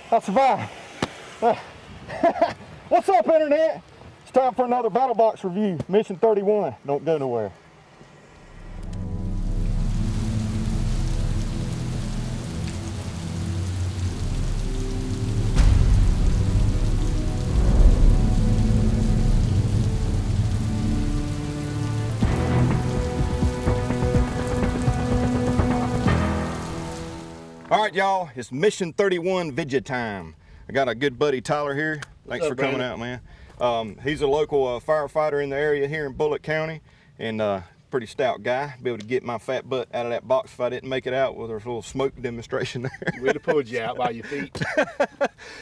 I survived. What's up, Internet? It's time for another BattlBox review. Mission 31. Don't go nowhere. All right, y'all, it's Mission 31 video time. I got a good buddy, Tyler, here. Thanks for coming out, man. He's a local firefighter in the area here in Bullitt County, and pretty stout guy. Be able to get my fat butt out of that box if I didn't make it out with our little smoke demonstration there. We'd have pulled you out by your feet.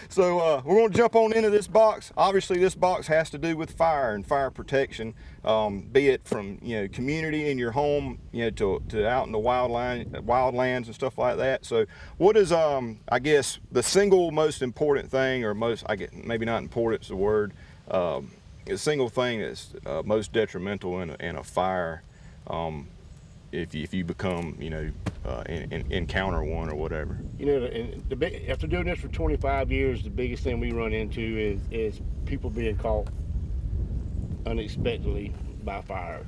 So we're going to jump on into this box. Obviously, this box has to do with fire and fire protection, be it from community in your home, to out in the wildlands and stuff like that. So, what is I guess the single most important thing, or maybe not important is the word, the single thing that's most detrimental in a fire, if you become encounter one or whatever. After doing this for 25 years, the biggest thing we run into is people being caught unexpectedly by fire.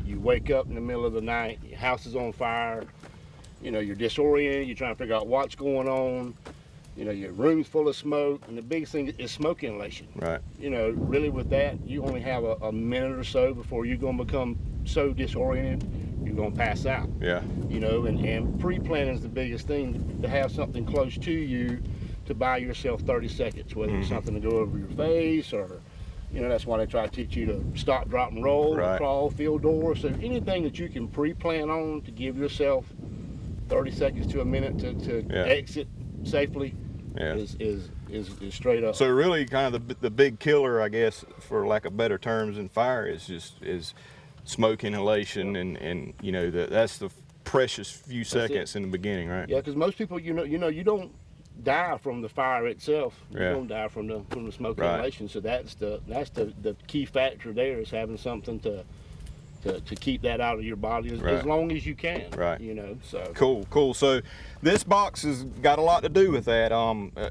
You wake up in the middle of the night, your house is on fire, you're disoriented, you're trying to figure out what's going on, your room's full of smoke, and the biggest thing is smoke inhalation. Right. Really with that, you only have a minute or so before you're going to become so disoriented, you're going to pass out. Yeah. And pre-planning is the biggest thing, to have something close to you to buy yourself 30 seconds, whether it's something to go over your face, or that's why they try to teach you to stop, drop, and roll, right, crawl, field door. So anything that you can pre-plan on to give yourself 30 seconds to a minute to exit safely is straight up. So really, kind of the big killer, I guess, for lack of better terms, in fire is smoke inhalation, and that's the precious few seconds in the beginning, right? Yeah, because most people, you don't die from the fire itself. You don't die from the smoke inhalation. So that's the key factor there, is having something to keep that out of your body as long as you can. Right. So cool. So this box has got a lot to do with that.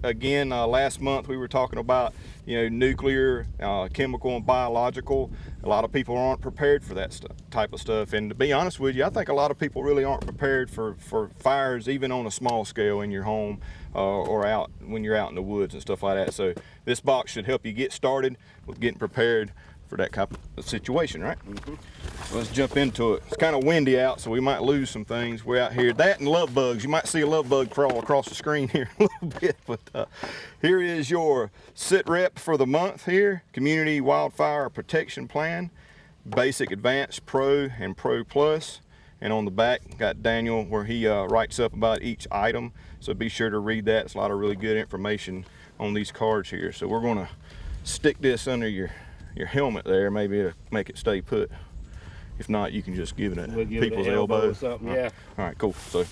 Again, last month we were talking about nuclear, chemical, and biological. A lot of people aren't prepared for that type of stuff, and to be honest with you, I think a lot of people really aren't prepared for fires, even on a small scale in your home, or out when you're out in the woods and stuff like that. So this box should help you get started with getting prepared for that type of situation, right? So let's jump into it. It's kind of windy out, so we might lose some things. We're out here. That and love bugs. You might see a love bug crawl across the screen here a little bit, but here is your sit rep for the month here. Community Wildfire Protection Plan, Basic, Advanced, Pro, and Pro Plus. And on the back, got Daniel where he writes up about each item. So be sure to read that. It's a lot of really good information on these cards here. So we're gonna stick this under your helmet there, maybe to make it stay put. If not, you can just give it at people's elbow. Yeah. All right, cool. So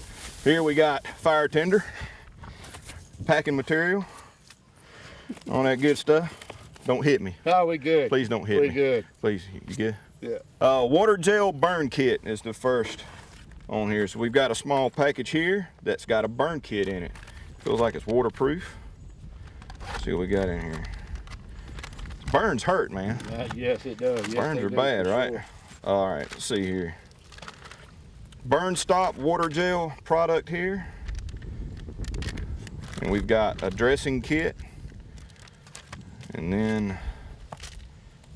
here we got fire tender, packing material, all that good stuff. Don't hit me. Oh, we good. Please don't hit me. We good. Please, you good? Yeah. Water gel burn kit is the first on here. So we've got a small package here that's got a burn kit in it. Feels like it's waterproof. Let's see what we got in here. Burns hurt, man. Yes, it does. Yes, burns are bad, right? Sure. All right, let's see here. Burn Stop water gel product here. And we've got a dressing kit. And then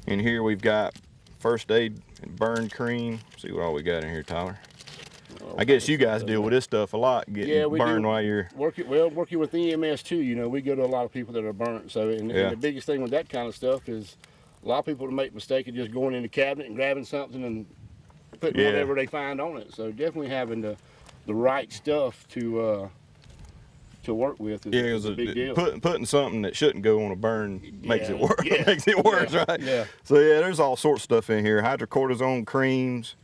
in here we've got first aid and burn cream. See what all we got in here, Tyler. I guess you guys deal with this stuff a lot, getting burned while you're working with EMS too. We go to a lot of people that are burnt. So, and the biggest thing with that kind of stuff is a lot of people make the mistake of just going in the cabinet and grabbing something and putting whatever they find on it. So definitely having the right stuff to work with is a big deal. Putting something that shouldn't go on a burn makes it worse. Makes it worse, right? Yeah. So there's all sorts of stuff in here. Hydrocortisone creams,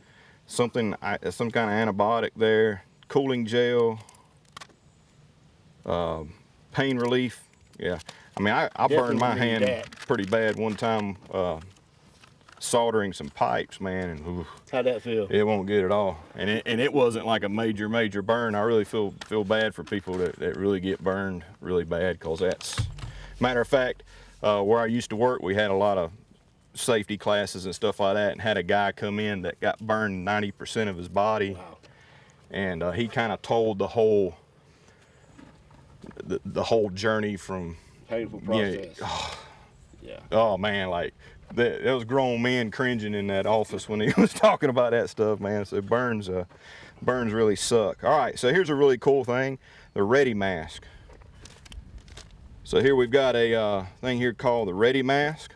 some kind of antibiotic there, cooling gel, pain relief. Yeah, I mean, I burned my hand pretty bad one time soldering some pipes, man, and ooh, How'd that feel? it won't good at all. And it wasn't like a major burn. I really feel bad for people that really get burned really bad, because that's, matter of fact, where I used to work, we had a lot of safety classes and stuff like that, and had a guy come in that got burned 90% of his body. Wow. And he kind of told the whole journey from Painful process. Yeah. Oh man, like there was grown men cringing in that office when he was talking about that stuff, man. So burns really suck. All right, so here's a really cool thing, the Ready Mask. So here we've got a thing here called the Ready Mask.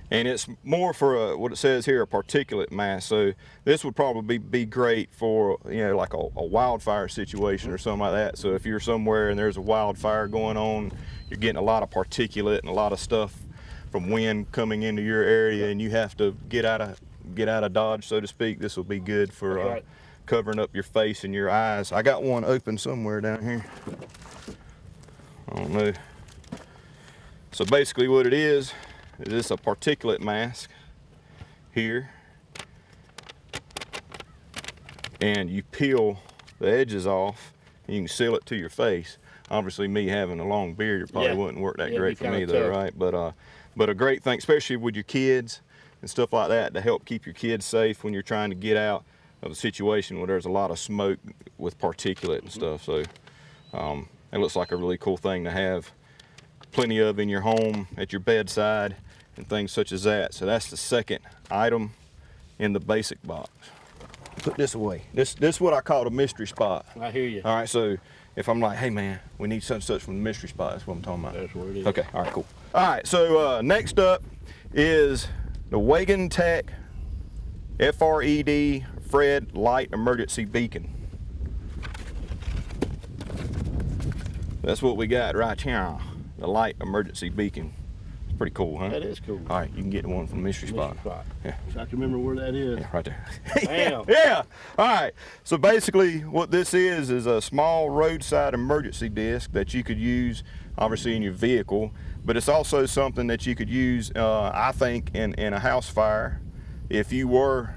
And it's more for what it says here, a particulate mask. So this would probably be great for, you know, like a wildfire situation or something like that. So if you're somewhere and there's a wildfire going on, you're getting a lot of particulate and a lot of stuff from wind coming into your area, and you have to get out of Dodge, so to speak. This will be good for covering up your face and your eyes. I got one open somewhere down here. I don't know. So basically what it is this a particulate mask here, and you peel the edges off and you can seal it to your face. Obviously me having a long beard, it probably wouldn't work that great for me though, right? But a great thing, especially with your kids and stuff like that, to help keep your kids safe when you're trying to get out of a situation where there's a lot of smoke with particulate and stuff. So it looks like a really cool thing to have plenty of in your home, at your bedside, and things such as that. So that's the second item in the basic box. Put this away. This is what I call a mystery spot. I hear you. All right, so if I'm like, hey man, we need such and such from the mystery spot, that's what I'm talking about. That's what it is. Okay, all right, cool. All right, so next up is the Wagon Tech FRED Fred Light Emergency Beacon. That's what we got right here, the Light Emergency Beacon. It's pretty cool, huh? That is cool. All right, you can get one from Mystery Spot. Yeah. So I can remember where that is. Yeah, right there. Damn. Yeah. All right. So basically, what this is a small roadside emergency disc that you could use, obviously, in your vehicle, but it's also something that you could use, I think, in a house fire. If you were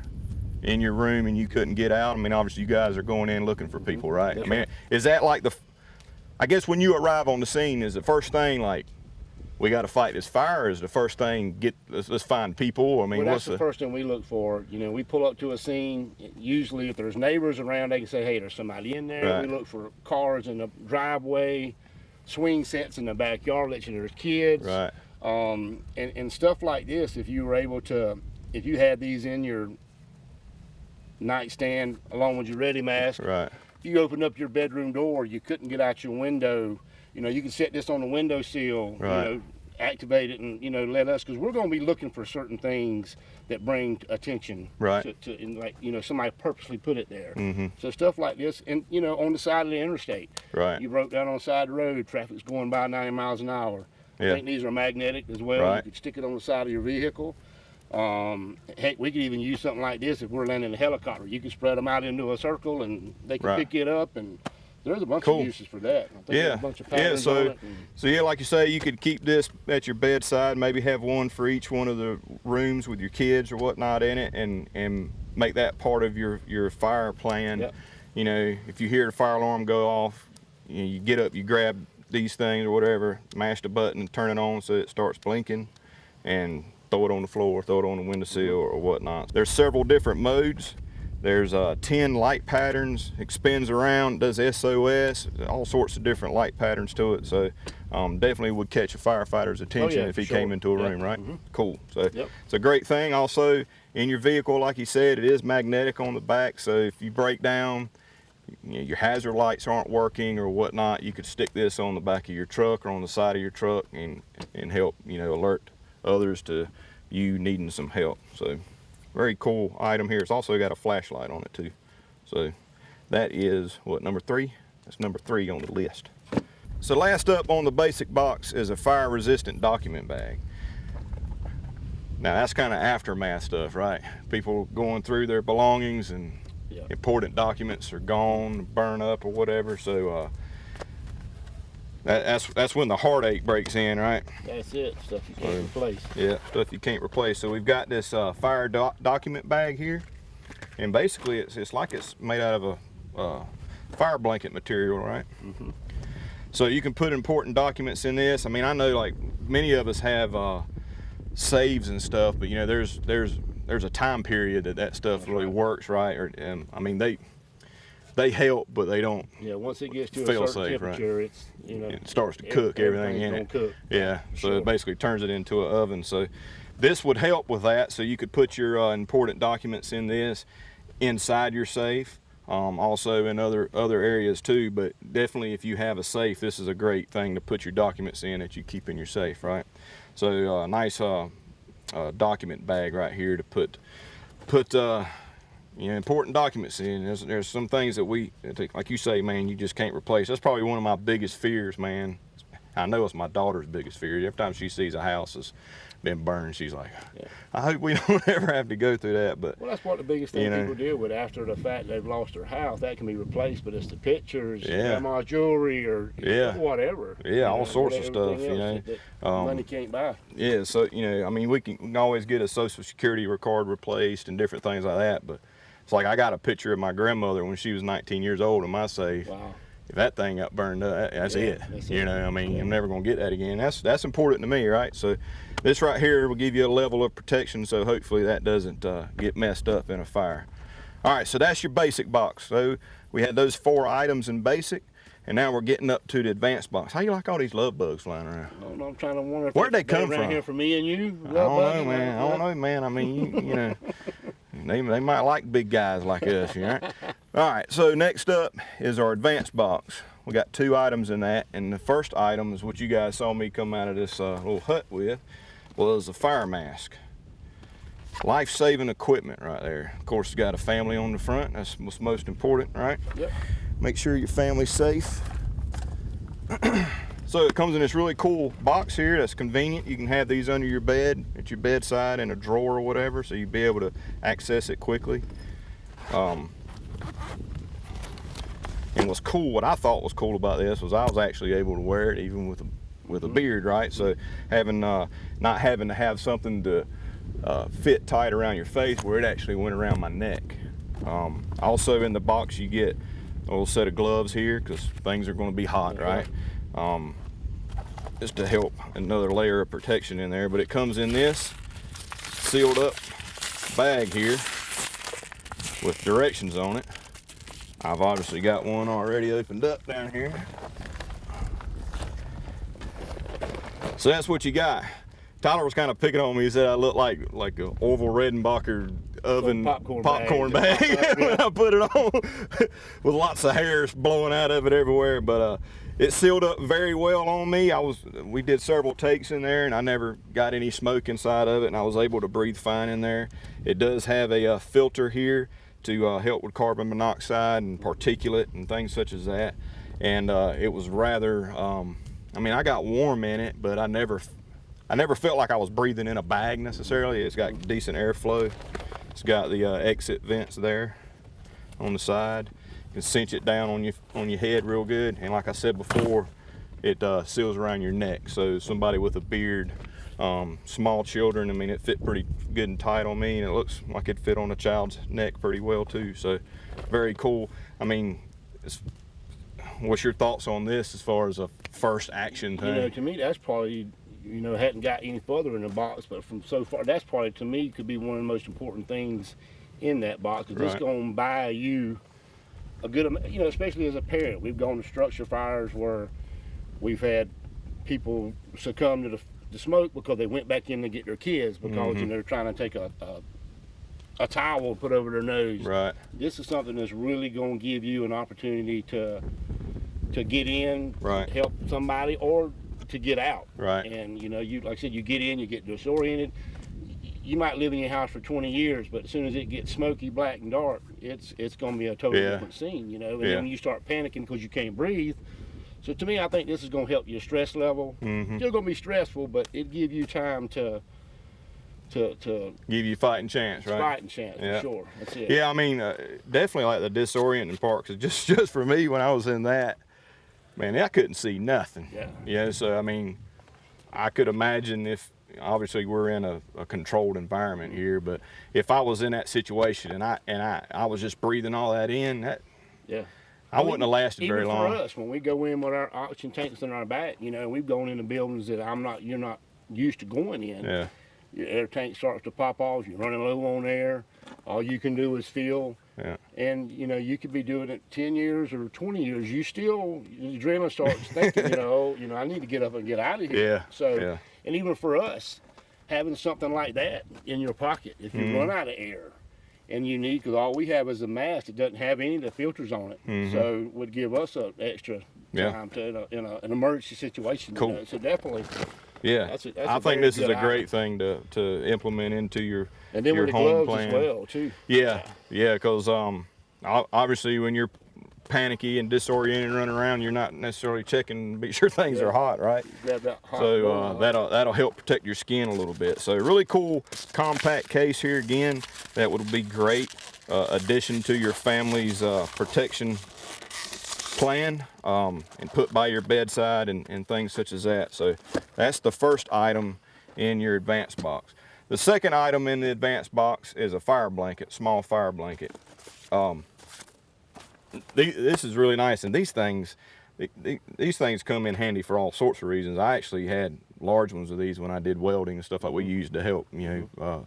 in your room and you couldn't get out, I mean, obviously, you guys are going in looking for people, right? That's I mean, is that like I guess when you arrive on the scene, is the first thing like, we got to fight this fire? Is the first thing let's find people? I mean, well, that's the first thing we look for. You know, we pull up to a scene. Usually, if there's neighbors around, they can say, "Hey, there's somebody in there." Right. We look for cars in the driveway, swing sets in the backyard, let you know there's kids, right? And stuff like this. If you were able to, if you had these in your nightstand along with your Ready Mask, right? If you open up your bedroom door, you couldn't get out your window. You know, you can set this on the windowsill, right. You know, activate it and, you know, let us, because we're going to be looking for certain things that bring attention. Right. To and like, you know, somebody purposely put it there. Mm-hmm. So stuff like this, and, you know, on the side of the interstate. Right. You broke down on the side of the road, traffic's going by 90 miles an hour. Yeah. I think these are magnetic as well. Right. You could stick it on the side of your vehicle. Heck, we could even use something like this if we're landing a helicopter. You could spread them out into a circle and they can pick it up, and there's a bunch of uses for that. I think there's a bunch of patterns on it. So yeah, like you say, you could keep this at your bedside, maybe have one for each one of the rooms with your kids or whatnot in it, and make that part of your fire plan. Yep. You know, if you hear the fire alarm go off, you get up, you grab these things or whatever, mash the button and turn it on so it starts blinking, and throw it on the floor, throw it on the windowsill or whatnot. There's several different modes. There's 10 light patterns, it spins around, does SOS, all sorts of different light patterns to it. So definitely would catch a firefighter's attention if he came into a room, right? Mm-hmm. Cool. So it's a great thing. Also, in your vehicle, like you said, it is magnetic on the back. So if you break down, you know, your hazard lights aren't working or whatnot, you could stick this on the back of your truck or on the side of your truck and help, you know, alert others to you needing some help. So very cool item here. It's also got a flashlight on it too. So that is what, number 3? That's number 3 on the list. So last up on the basic box is a fire resistant document bag. Now that's kind of aftermath stuff, right? People going through their belongings and important documents are gone, burn up or whatever. So That's when the heartache breaks in, right? That's it. Stuff you can't replace. Yeah, stuff you can't replace. So we've got this fire document bag here, and basically it's like it's made out of a fire blanket material, right? Mm-hmm. So you can put important documents in this. I mean, I know like many of us have saves and stuff, but you know, there's a time period that stuff really works, right? I mean, they help, but they don't. Yeah, once it gets to a feel certain safe, temperature, right? it's, you know, It starts to cook everything in it. Cook. Yeah, so Sure. it basically turns it into an oven. So this would help with that. So you could put your important documents in this inside your safe. Also in other areas too, but definitely if you have a safe, this is a great thing to put your documents in that you keep in your safe, right? So a nice document bag right here to put you know, important documents in. There's some things that like you say, man, you just can't replace. That's probably one of my biggest fears, man. I know it's my daughter's biggest fear. Every time she sees a house that's been burned, she's like, yeah. I hope we don't ever have to go through that. But well, that's what the biggest thing people deal with after the fact they've lost their house. That can be replaced, but it's the pictures, grandma's jewelry, or whatever. Yeah, all sorts of stuff, you know. That money can't buy. Yeah, so you know, I mean, we can always get a Social Security card replaced and different things like that. But it's like I got a picture of my grandmother when she was 19 years old in my safe. Wow. If that thing got burned up, that's it. That's you it. know, I mean, I'm never gonna get that again. That's important to me, right? So this right here will give you a level of protection, so hopefully that doesn't get messed up in a fire. All right, so that's your basic box. So we had those 4 items in basic, and now we're getting up to the advanced box. How you like all these love bugs flying around? I don't know, I'm trying to wonder if where'd they come from? Here for me and you? I don't know, man. I don't know, man. I mean, you know, they might like big guys like us, you know. All right, so next up is our advanced box. We got 2 items in that, and the first item is what you guys saw me come out of this little hut with, was a fire mask. Life-saving equipment right there. Of course, it's got a family on the front. That's what's most important, right? Yep. Make sure your family's safe. So it comes in this really cool box here that's convenient. You can have these under your bed, at your bedside, in a drawer or whatever, so you'll be able to access it quickly. And what's cool, what I thought was cool about this was I was actually able to wear it even with a beard, right? So having not having to have something to fit tight around your face where it actually went around my neck. Also in the box you get a little set of gloves here because things are going to be hot, right? Just to help, another layer of protection in there. But it comes in this sealed up bag here with directions on it. I've obviously got one already opened up down here. So that's what you got. Tyler was kind of picking on me. He said I look like an Orville Redenbacher oven popcorn bag when I put it on with lots of hairs blowing out of it everywhere. But it sealed up very well on me. We did several takes in there and I never got any smoke inside of it, and I was able to breathe fine in there. It does have a filter here to help with carbon monoxide and particulate and things such as that. And it was rather, I mean, I got warm in it, but I never felt like I was breathing in a bag necessarily. It's got decent airflow. It's got the exit vents there on the side. You can cinch it down on your head real good. And like I said before, it seals around your neck. So somebody with a beard, small children, I mean, it fit pretty good and tight on me, and it looks like it fit on a child's neck pretty well too. So very cool. I mean, what's your thoughts on this as far as a first action thing? You know, to me, that's probably, you know, hadn't got any further in the box, but from so far, that's probably, to me, could be one of the most important things in that box. Because it's going to buy you a good amount, you know, especially as a parent. We've gone to structure fires where we've had people succumb to the smoke because they went back in to get their kids because, you know, they're trying to take a towel put over their nose. Right. This is something that's really going to give you an opportunity to get in, help somebody, or to get out. Right. And you know, you, like I said, you get in, you get disoriented. You might live in your house for 20 years, but as soon as it gets smoky, black, and dark, it's going to be a totally different scene, you know. And then you start panicking because you can't breathe. So to me, I think this is going to help your stress level. Still going to be stressful, but it give you time to give you fighting chance, right? Fighting chance, for sure. That's it. Yeah, I mean, definitely like the disorienting part. Cause just for me, when I was in that, man, I couldn't see nothing. Yeah. Yeah, so I mean, I could imagine if, obviously we're in a controlled environment here, but if I was in that situation and I was just breathing all that in, yeah. I wouldn't have lasted very long. Even for us, when we go in with our oxygen tanks on our back, you know, we've gone into buildings that you're not used to going in. Yeah. Your air tank starts to pop off, you're running low on air, all you can do is fill. Yeah. And, you know, you could be doing it 10 years or 20 years, the adrenaline starts thinking, you know, I need to get up and get out of here. Yeah. So, yeah. and even for us, having something like that in your pocket, if you run out of air, and you need, because all we have is a mask that doesn't have any of the filters on it, so it would give us an extra time to in an emergency situation. Cool. You know? So definitely. Yeah, that's I think this is a great thing to implement into your and then your with the home gloves plan as well too. Yeah, because obviously when you're panicky and disoriented running around, you're not necessarily checking to be sure things are hot, right? So that'll help protect your skin a little bit. So really cool compact case here again. That would be great addition to your family's protection plan and put by your bedside and things such as that. So that's the first item in your advanced box. The second item in the advanced box is a fire blanket, small fire blanket. This is really nice, and these things come in handy for all sorts of reasons. I actually had large ones of these when I did welding and stuff like we used to help, you know,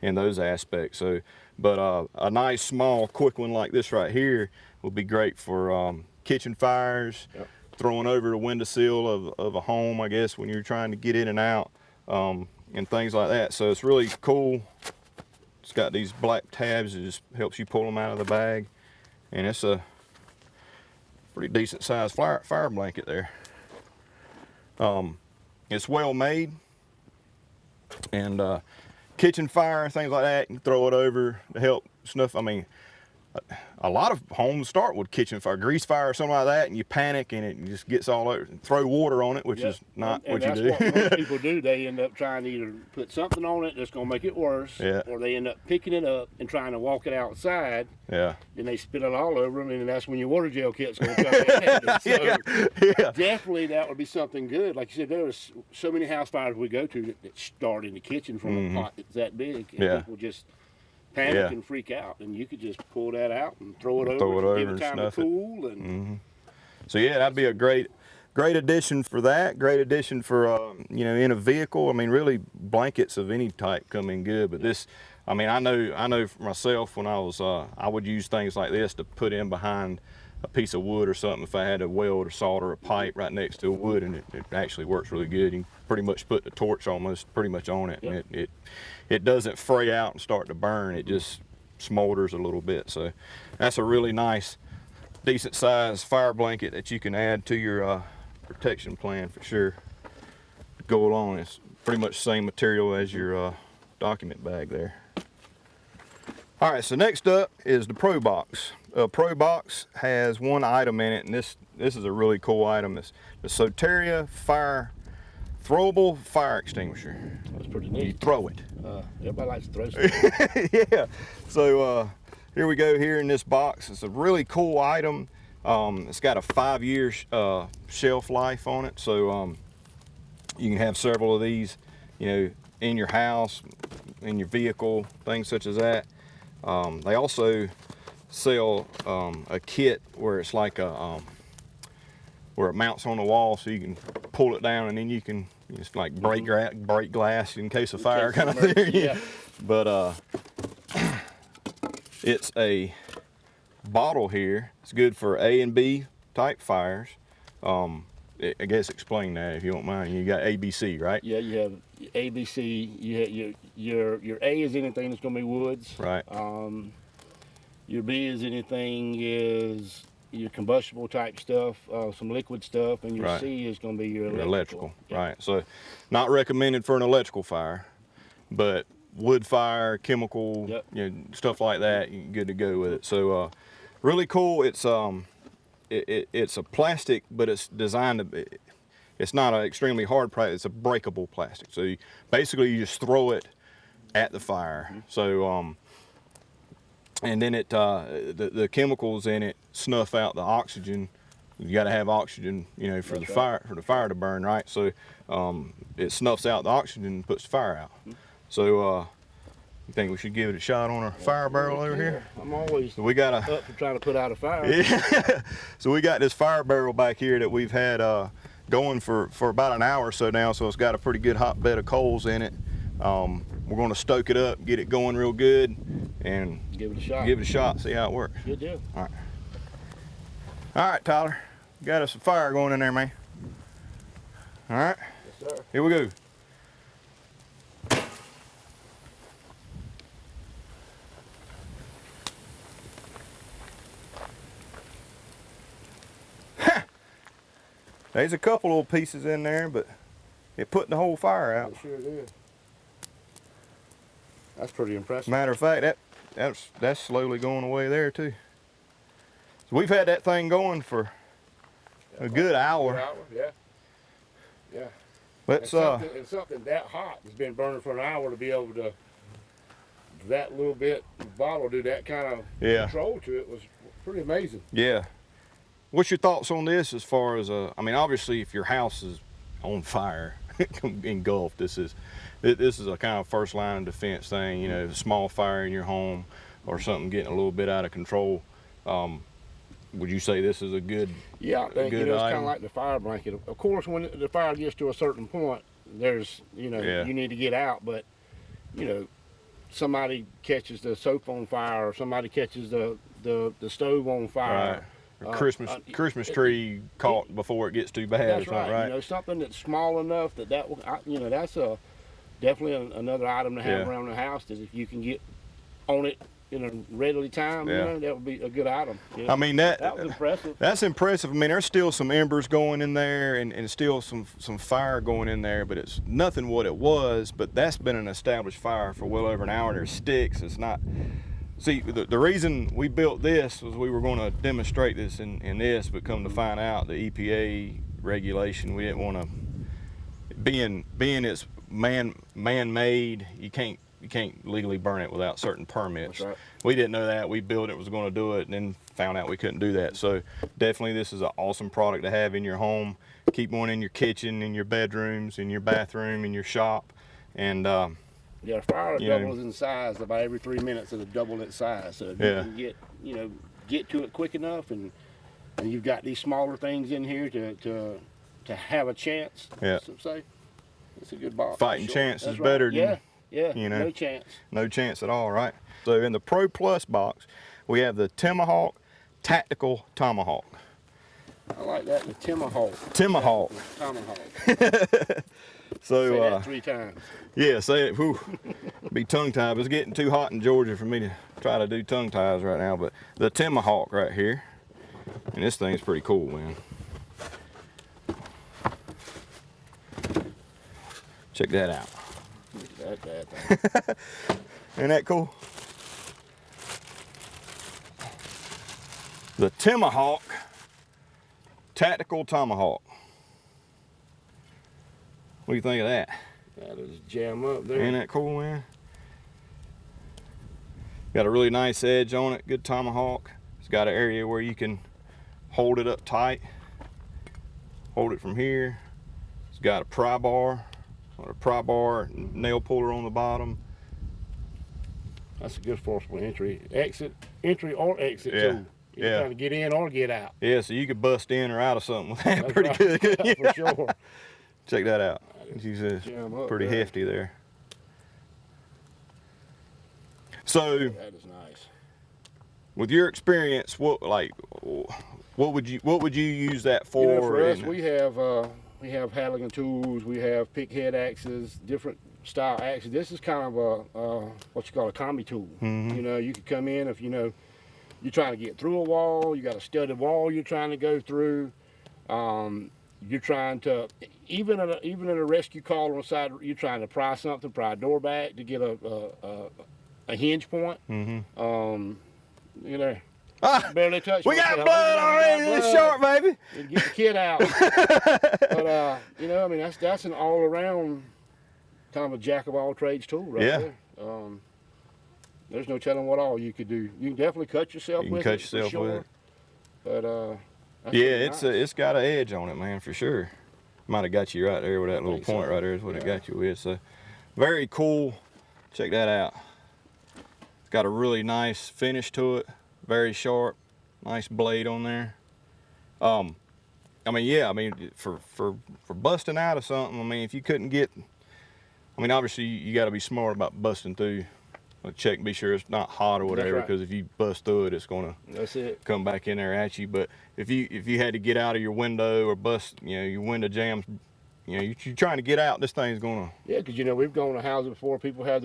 in those aspects. So, but a nice small quick one like this right here would be great for kitchen fires, throwing over the windowsill of a home, I guess, when you're trying to get in and out, and things like that. So it's really cool. It's got these black tabs. It just helps you pull them out of the bag. And it's a pretty decent sized fire blanket there. It's well made, and kitchen fire, things like that, you can throw it over to help snuff. I mean, a lot of homes start with kitchen fire, grease fire or something like that, and you panic and it just gets all over. Throw water on it, which is not what you do. And that's what most people do. They end up trying to either put something on it that's going to make it worse, or they end up picking it up and trying to walk it outside. Yeah. Then they spit it all over them, and that's when your water gel kit's going to come in. So definitely that would be something good. Like you said, there are so many house fires we go to that start in the kitchen from a pot that's that big, and people just panic and freak out, and you could just pull that out and throw it over, give it time to cool. And so yeah, that'd be a great addition for that. Great addition for you know, in a vehicle. I mean, really blankets of any type come in good, but this, I mean, I know for myself, when I was I would use things like this to put in behind a piece of wood or something if I had to weld or solder a pipe right next to a wood, and it actually works really good. You can pretty much put the torch almost pretty much on it, and it doesn't fray out and start to burn. It just smolders a little bit. So that's a really nice, decent sized fire blanket that you can add to your protection plan for sure. Go along. It's pretty much the same material as your document bag there. All right, so next up is the Pro Box. Pro Box has one item in it, and this is a really cool item. It's the Soteria throwable fire extinguisher. That's pretty neat. You throw it. Everybody likes to throw stuff. Yeah. So here we go here in this box. It's a really cool item. It's got a 5-year shelf life on it, so you can have several of these, you know, in your house, in your vehicle, things such as that. They also sell a kit where it's like where it mounts on the wall, so you can pull it down and then you can just like break glass in case of fire kind of thing. Yeah. But it's a bottle here. It's good for A and B type fires. I guess explain that if you don't mind. You got ABC, right? Yeah, you have ABC. You have your A is anything that's going to be woods. Right. Your B is anything is your combustible type stuff, some liquid stuff, and your C is going to be your electrical. Yeah. Right. So, not recommended for an electrical fire, but wood fire, chemical, you know, stuff like that, you're good to go with it. So, really cool. It's it's a plastic, but it's designed to be, it's not an extremely hard plastic, it's a breakable plastic. So basically you just throw it at the fire. So and then it the chemicals in it snuff out the oxygen You got to have oxygen, you know, for That's the right. fire to burn, right? So it snuffs out the oxygen and puts the fire out. So you think we should give it a shot on our fire barrel over here? I'm always So we got up for trying to put out a fire. Yeah. So we got this fire barrel back here that we've had going for about an hour or so now. So it's got a pretty good hot bed of coals in it. We're going to stoke it up, get it going real good, and Give it a shot. Give it a shot. See how it works. Good deal. All right. All right, Tyler. Got us a fire going in there, man. All right. Yes, sir. Here we go. There's a couple little pieces in there, but it put the whole fire out. It sure did. That's pretty impressive. Matter of fact, that's slowly going away there too. So we've had that thing going for a good hour. Yeah. Yeah. Let's and something that hot has been burning for an hour to be able to that little bit bottle do that kind of control to it was pretty amazing. Yeah. What's your thoughts on this as far as I mean, obviously if your house is on fire, engulfed, this is a kind of first line of defense thing, you know, a small fire in your home or something getting a little bit out of control. Would you say this is a good Yeah, I think good it's kind item? of like the fire blanket. Of course, when the fire gets to a certain point, there's, you know, you need to get out, but, you know, somebody catches the soap on fire or somebody catches the stove on fire. Right. Christmas tree caught before it gets too bad. That's or something, right. right? You know, something that's small enough that will, you know, that's definitely another item to have around the house. Is if you can get on it in a readily time, you know, that would be a good item. You know? I mean that was impressive. That's impressive. I mean, there's still some embers going in there and still some fire going in there, but it's nothing what it was. But that's been an established fire for well over an hour. There's sticks. It's not. See, the reason we built this was we were going to demonstrate this in this, but come to find out the EPA regulation, we didn't want to. Being it's man-made, you can't legally burn it without certain permits. That's right. We didn't know that. We built it, was going to do it, and then found out we couldn't do that. So definitely this is an awesome product to have in your home. Keep one in your kitchen, in your bedrooms, in your bathroom, in your shop. And yeah, fire doubles in size about every 3 minutes. It'll double its size. So if you can get to it quick enough, and you've got these smaller things in here to have a chance. Yeah. So say it's a good box. Fighting sure. chance That's is right. better than you know, no chance. No chance at all, right? So in the Pro Plus box, we have the Tomahawk Tactical Tomahawk. I like that. The Tomahawk. Tomahawk. Tomahawk. So Say that 3 times. yeah, say it. Whew, be tongue tied. It's getting too hot in Georgia for me to try to do tongue ties right now. But the Tomahawk right here, and this thing's pretty cool, man. Check that out. That. Ain't that cool? The Tomahawk Tactical Tomahawk. What do you think of that? That is jam up there. Ain't that cool, man? Got a really nice edge on it, good tomahawk. It's got an area where you can hold it up tight. Hold it from here. It's got a pry bar, nail puller on the bottom. That's a good forcible entry or exit too. You're trying to get in or get out. Yeah, so you could bust in or out of something with that. That's pretty right. good. Yeah, for sure. Check that out. It's pretty hefty there. So that is nice. With your experience, what would you use that for? You know, for us, we have Halligan tools, we have pick head axes, different style axes. This is kind of a what you call a combi tool. Mm-hmm. You know, you could come in if you're trying to get through a wall, you got a studded wall you're trying to go through. You're trying to even in a rescue call on the side, you're trying to pry a door back to get a hinge point. Mm-hmm. You know, barely touched. We got blood already in this short, baby. Get the kid out. But you know, I mean, that's an all around kind of a jack of all trades tool right there. There's no telling what all you could do. You can definitely cut yourself with it. For sure. But Yeah, nice. it's got an edge on it, man, for sure. Might have got you right there with that little point so. right there is what it got you with. So very cool. Check that out. It's got a really nice finish to it. Very sharp, nice blade on there. I mean, yeah, I mean, for busting out of something, I mean, if you couldn't get, I mean, obviously you got to be smart about busting through. Check, be sure it's not hot or whatever, because if you bust through it, it's gonna come back in there at you. But if you had to get out of your window or bust, you know, your window jams, you know, you're trying to get out, this thing's gonna. Yeah, because you know we've gone to houses before, people had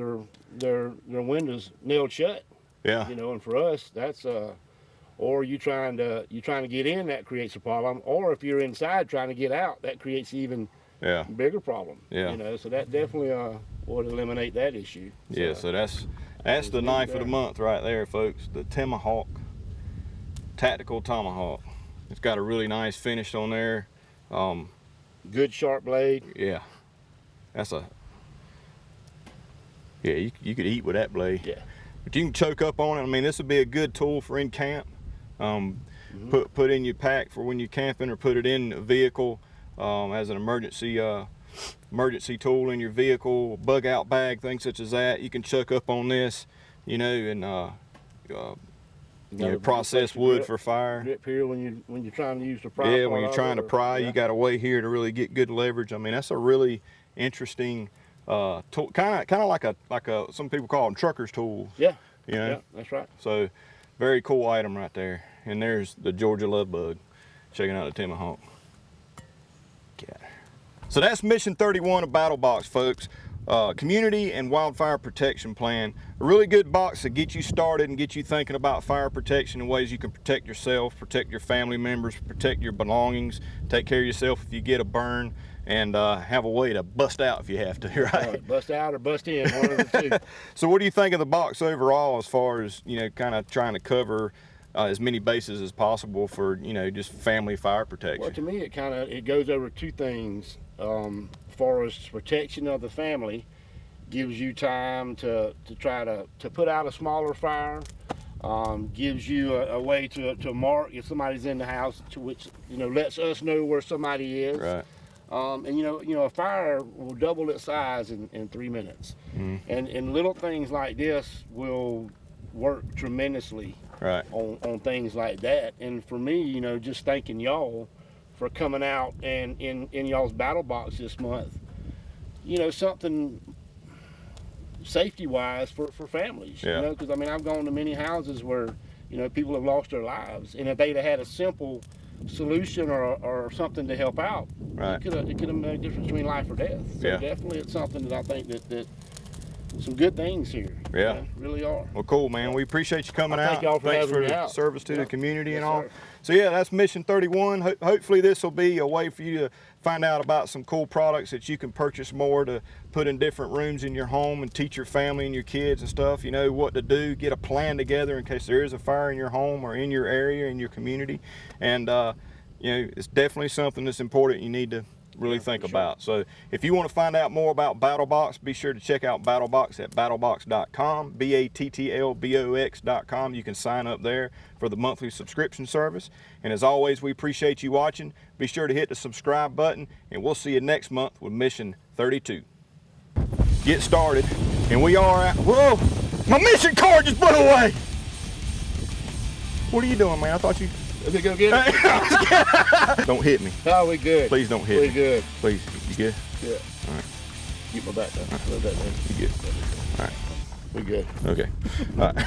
their windows nailed shut. Yeah. You know, and for us, that's or you trying to get in, that creates a problem. Or if you're inside trying to get out, that creates even bigger problem. Yeah. You know, so that definitely would eliminate that issue. So, yeah. So that's the knife of the month right there, folks. The Tomahawk, Tactical Tomahawk. It's got a really nice finish on there. Good sharp blade. Yeah. That's a. Yeah, you could eat with that blade. Yeah. But you can choke up on it. I mean, this would be a good tool for in camp. Put in your pack for when you're camping, or put it in a vehicle as an emergency tool in your vehicle, bug out bag, things such as that. You can choke up on this, you know, and process wood for fire. Grip here when you're trying to use the pry. Yeah, when you're trying to pry, you got a way here to really get good leverage. I mean, that's a really interesting tool, kind of like a some people call them truckers' tools. Yeah. You know? Yeah, that's right. So, very cool item right there. And there's the Georgia Love Bug. Checking out the Tomahawk. So that's mission 31 of BattlBox, folks. Community and wildfire protection plan. A really good box to get you started and get you thinking about fire protection and ways you can protect yourself, protect your family members, protect your belongings, take care of yourself if you get a burn, and have a way to bust out if you have to, right? Bust out or bust in, one of the two. So what do you think of the box overall, as far as, you know, kind of trying to cover as many bases as possible for, you know, just family fire protection? Well, to me, it goes over two things. As far as protection of the family, gives you time to try to put out a smaller fire. Gives you a way to mark if somebody's in the house, to which, you know, lets us know where somebody is. Right. And you know, a fire will double its size in 3 minutes. And little things like this will work tremendously on things like that. And for me, you know, just thanking y'all for coming out and in y'all's BattlBox this month, you know, something safety-wise for families. You know, because I mean, I've gone to many houses where, you know, people have lost their lives, and if they'd have had a simple solution or something to help out, it could have made a difference between life or death. So definitely, it's something that I think that some good things here. Yeah, you know, really are. Well, cool, man. We appreciate you coming out. Thank y'all for Thanks having for me the out. service to the community and all. Sir. So yeah, that's mission 31. Hopefully this will be a way for you to find out about some cool products that you can purchase more to put in different rooms in your home and teach your family and your kids and stuff, you know, what to do. Get a plan together in case there is a fire in your home or in your area, in your community. And you know, it's definitely something that's important you need to really think about. So if you want to find out more about BattlBox, be sure to check out BattlBox at battlbox.com, battlbox.com. You can sign up there for the monthly subscription service. And as always, we appreciate you watching. Be sure to hit the subscribe button, and we'll see you next month with mission 32. Get started, and we are at, whoa, my mission card just put away. What are you doing, man? I thought you... Okay, go get it. Don't hit me. No, we good. Please don't hit me. We good. Please. You good? Yeah. All right. Keep my back down. You good? All right. We good. Okay. All right.